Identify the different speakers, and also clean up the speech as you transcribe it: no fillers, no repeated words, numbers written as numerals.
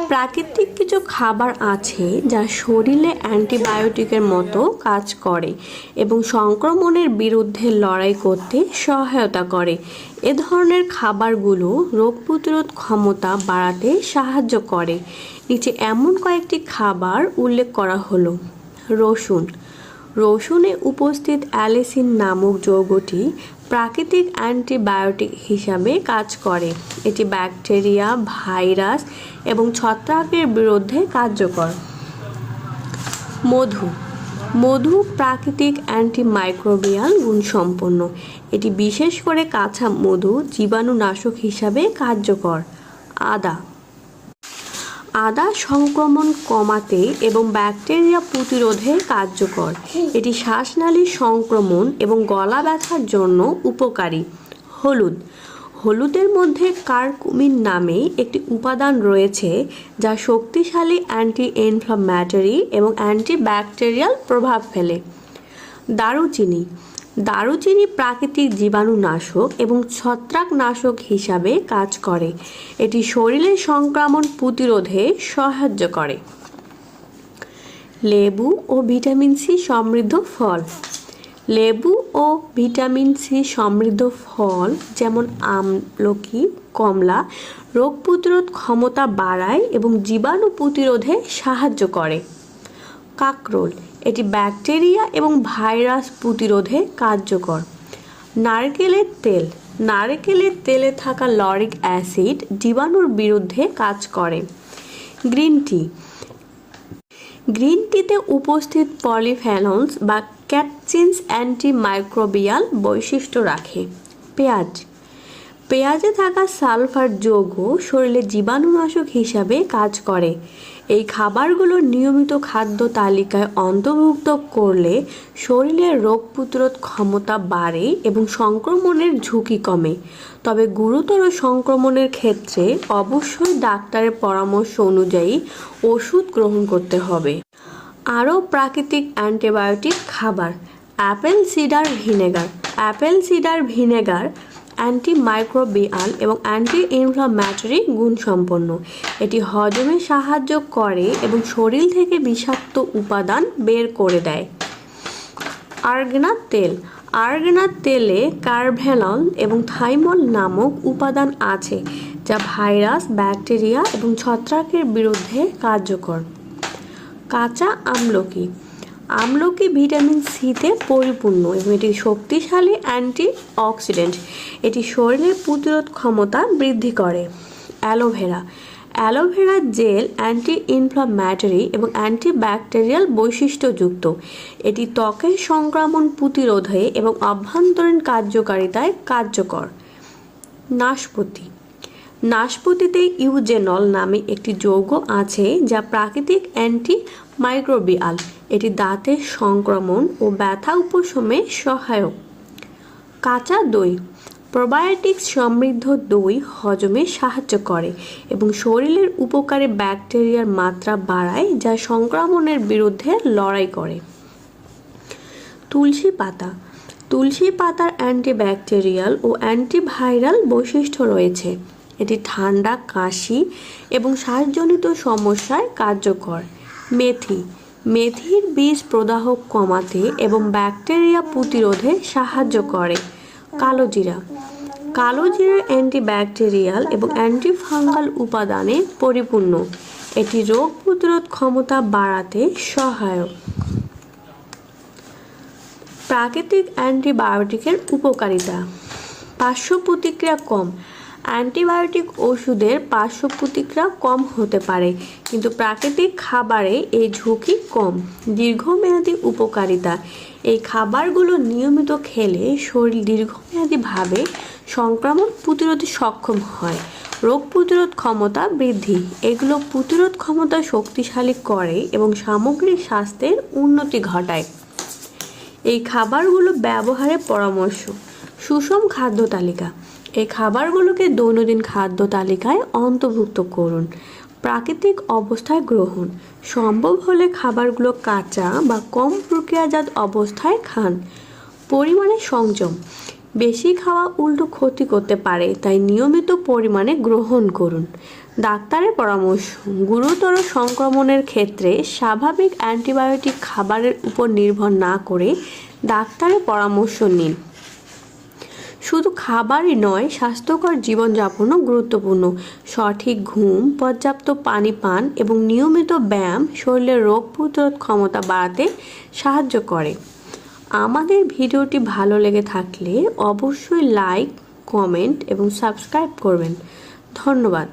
Speaker 1: প্রাকৃতিক কিছু খাবার আছে যা শরীরে অ্যান্টিবায়োটিকের মতো কাজ করে এবং সংক্রমণের বিরুদ্ধে লড়াই করতে সহায়তা করে। এ ধরনের খাবারগুলো রোগ প্রতিরোধ ক্ষমতা বাড়াতে সাহায্য করে। নিচে এমন কয়েকটি খাবার উল্লেখ করা হলো। রসুন। রসুনে উপস্থিত অ্যালিসিন নামক যৌগটি প্রাকৃতিক অ্যান্টিবায়োটিক হিসাবে কাজ করে। এটি ব্যাকটেরিয়া, ভাইরাস এবং ছত্রাকের বিরুদ্ধে কার্যকর। মধু। মধু প্রাকৃতিক অ্যান্টিমাইক্রোবিয়াল গুণসম্পন্ন। এটি বিশেষ করে কাঁচা মধু জীবাণুনাশক হিসাবে কার্যকর। আদা। আদা সংক্রমণ কমাতে এবং ব্যাকটেরিয়া প্রতিরোধে কার্যকর। এটি শ্বাসনালীর সংক্রমণ এবং গলা ব্যথার জন্য উপকারী। হলুদ। হলুদের মধ্যে কারকুমিন নামে একটি উপাদান রয়েছে যা শক্তিশালী অ্যান্টি ইনফ্লামেটরি এবং অ্যান্টিব্যাকটেরিয়াল প্রভাব ফেলে। দারুচিনি। দারুচিনি প্রাকৃতিক জীবাণুনাশক এবং ছত্রাকনাশক হিসাবে কাজ করে। এটি শরীরের সংক্রমণ প্রতিরোধে সাহায্য করে। লেবু ও ভিটামিন সি সমৃদ্ধ ফল। লেবু ও ভিটামিন সি সমৃদ্ধ ফল যেমন আমলকি, কমলা রোগ প্রতিরোধ ক্ষমতা বাড়ায় এবং জীবাণু প্রতিরোধে সাহায্য করে। কাঁকরোল। এটি ব্যাকটেরিয়া এবং ভাইরাস প্রতিরোধে কার্যকর। নারকেলের তেল। নারকেলের তেলে থাকা লরিক অ্যাসিড জীবাণুর বিরুদ্ধে কাজ করে। Green tea. গ্রিন টিতে উপস্থিত পলিফেনলস বা ক্যাটচিনস অ্যান্টিমাইক্রোবিয়াল বৈশিষ্ট্য রাখে। পেঁয়াজ। পেঁয়াজে থাকা সালফার যৌগ শরীরে জীবাণুনাশক হিসাবে কাজ করে। এই খাবারগুলো নিয়মিত খাদ্য তালিকায় অন্তর্ভুক্ত করলে শরীরের রোগ প্রতিরোধ ক্ষমতা বাড়ে এবং সংক্রমণের ঝুঁকি কমে। তবে গুরুতর সংক্রমণের ক্ষেত্রে অবশ্যই ডাক্তারের পরামর্শ অনুযায়ী ওষুধ গ্রহণ করতে হবে। আরও প্রাকৃতিক অ্যান্টিবায়োটিক খাবার। Apple cider vinegar. Apple cider vinegar antimicrobial এবং অ্যান্টি ইনফ্লামেটরি গুণসম্পন্ন। এটি হজমে সাহায্য করে এবং শরীর থেকে বিষাক্ত উপাদান বের করে দেয়। আরগানার তেল। আরগানার তেলে কার্ভেনল এবং থাইমল নামক উপাদান আছে যা ভাইরাস, ব্যাকটেরিয়া এবং ছত্রাকের বিরুদ্ধে কার্যকর। কাঁচা আমলকি। আমলকি ভিটামিন সিতে পরিপূর্ণ এবং এটি শক্তিশালী অ্যান্টিঅক্সিডেন্ট। এটি শরীরের প্রতিরোধ ক্ষমতা বৃদ্ধি করে। Aloe vera. Aloe vera gel anti inflammatory এবং অ্যান্টিব্যাকটেরিয়াল বৈশিষ্ট্যযুক্ত। এটি ত্বকের সংক্রমণ প্রতিরোধে এবং অভ্যন্তরীণ কার্যকারিতায় কার্যকর। নাশপাতি। নাশপাতিতে ইউজেনল নামে একটি যৌগ আছে যা প্রাকৃতিক অ্যান্টিমাইক্রোবিয়াল। এটি দাঁতের সংক্রমণ ও ব্যথা উপশমে সহায়ক। কাঁচা দই। প্রোবায়োটিক্স সমৃদ্ধ দই হজমে সাহায্য করে এবং শরীরের উপকারী ব্যাকটেরিয়ার মাত্রা বাড়ায় যা সংক্রমণের বিরুদ্ধে লড়াই করে। তুলসী পাতা। তুলসী পাতার অ্যান্টিব্যাকটেরিয়াল ও অ্যান্টিভাইরাল বৈশিষ্ট্য রয়েছে। এটি ঠান্ডা, কাশি এবং শ্বাসজনিত সমস্যায় কার্যকর। মেথি। মেথির বীজ প্রদাহ কমাতে এবং ব্যাকটেরিয়া প্রতিরোধে সাহায্য করে। কালোজিরা। কালোজিরা অ্যান্টিব্যাকটেরিয়াল এবং অ্যান্টিফাঙ্গাল উপাদানে পরিপূর্ণ। এটি রোগ প্রতিরোধ ক্ষমতা বাড়াতে সহায়ক। প্রাকৃতিক অ্যান্টিবায়োটিকের উপকারিতা। পার্শ্ব প্রতিক্রিয়া কম। অ্যান্টিবায়োটিক ওষুধের পার্শ্ব প্রতিক্রিয়া কম হতে পারে, কিন্তু প্রাকৃতিক খাবারে এই ঝুঁকি কম। দীর্ঘমেয়াদী উপকারিতা। এই খাবারগুলো নিয়মিত খেলে শরীর দীর্ঘমেয়াদীভাবে সংক্রমণ প্রতিরোধে সক্ষম হয়। রোগ প্রতিরোধ ক্ষমতা বৃদ্ধি। এগুলো প্রতিরোধ ক্ষমতা শক্তিশালী করে এবং সামগ্রিক স্বাস্থ্যের উন্নতি ঘটায়। এই খাবারগুলো ব্যবহারের পরামর্শ। সুষম খাদ্য তালিকা। এই খাবারগুলোকে দৈনন্দিন খাদ্য তালিকায় অন্তর্ভুক্ত করুন। প্রাকৃতিক অবস্থায় গ্রহণ। সম্ভব হলে খাবারগুলো কাঁচা বা কম প্রক্রিয়াজাত অবস্থায় খান। পরিমাণে সংযম। বেশি খাওয়া উল্টো ক্ষতি করতে পারে, তাই নিয়মিত পরিমাণে গ্রহণ করুন। ডাক্তারের পরামর্শ, গুরুতর সংক্রমণের ক্ষেত্রে স্বাভাবিক অ্যান্টিবায়োটিক খাবারের উপর নির্ভর না করে ডাক্তারের পরামর্শ নিন। শুধু খাবারই নয়, স্বাস্থ্যকর জীবনযাপনও গুরুত্বপূর্ণ। সঠিক ঘুম, পর্যাপ্ত পানি পান এবং নিয়মিত ব্যায়াম শরীরের রোগ প্রতিরোধ ক্ষমতা বাড়াতে সাহায্য করে। আমাদের ভিডিওটি ভালো লেগে থাকলে অবশ্যই লাইক, কমেন্ট এবং সাবস্ক্রাইব করবেন। ধন্যবাদ।